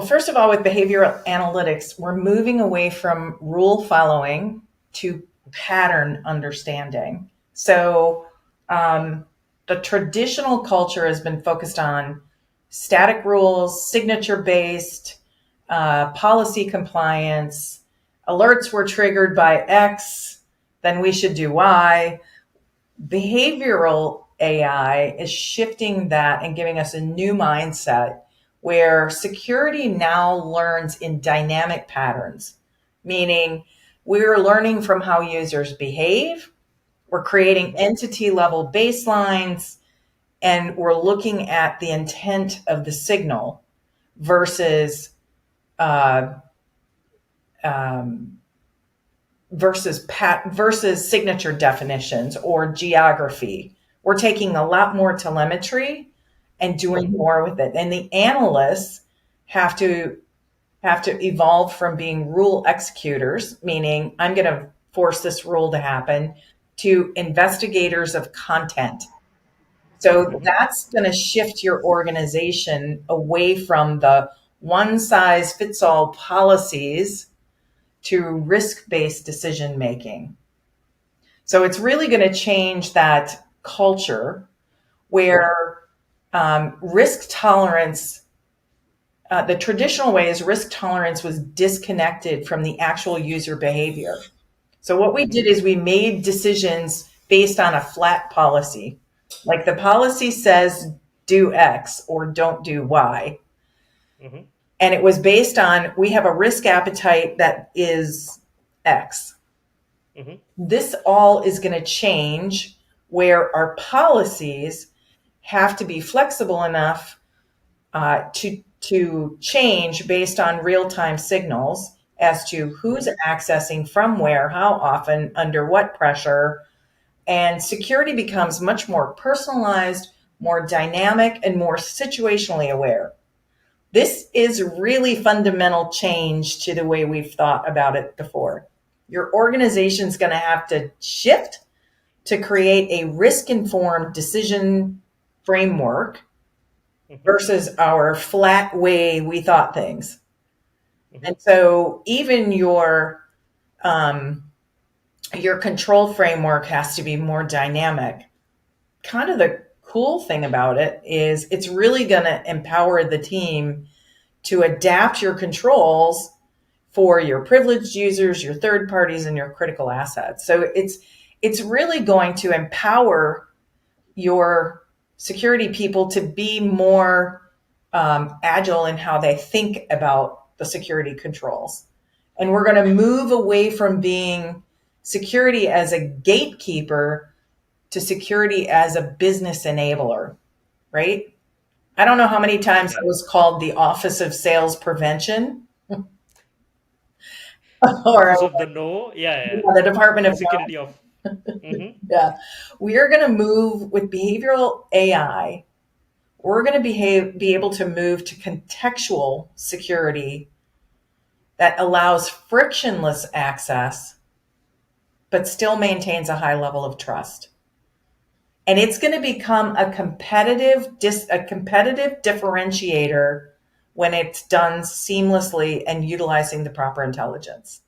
Well, first of all, with behavioral analytics, we're moving away from rule following to pattern understanding. So the traditional culture has been focused on static rules, signature based, policy compliance. Alerts were triggered by X, then we should do Y. Behavioral AI is shifting that and giving us a new mindset where security now learns in dynamic patterns, meaning we're learning from how users behave, we're creating entity level baselines, and we're looking at the intent of the signal versus uh, um, versus signature definitions or geography. We're taking a lot more telemetry and doing more with it. And the analysts have to evolve from being rule executors, meaning I'm going to force this rule to happen, to investigators of content. So that's going to shift your organization away from the one size fits all policies to risk-based decision making. So it's really going to change that culture where risk tolerance, the traditional way is risk tolerance was disconnected from the actual user behavior. So what we did is we made decisions based on a flat policy. Like the policy says do X or don't do Y. Mm-hmm. And it was based on, we have a risk appetite that is X. Mm-hmm. This all is going to change where our policies have to be flexible enough to change based on real-time signals as to who's accessing from where, how often, under what pressure. And security becomes much more personalized, more dynamic, and more situationally aware. This is really fundamental change to the way we've thought about it before. Your organization's going to have to shift to create a risk-informed decision framework versus our flat way we thought things. And so even your control framework has to be more dynamic. Kind of the cool thing about it is it's really going to empower the team to adapt your controls for your privileged users, your third parties, and your critical assets. So it's really going to empower your security people to be more agile in how they think about the security controls. And we're going to move away from being security as a gatekeeper to security as a business enabler, right? I don't know how many times it was called the Office of Sales Prevention. Or Office of the No, the Department of security of. Mm-hmm. Yeah. We are going to move with behavioral AI. We're going to be able to move to contextual security that allows frictionless access, but still maintains a high level of trust. And it's going to become a competitive differentiator when it's done seamlessly and utilizing the proper intelligence.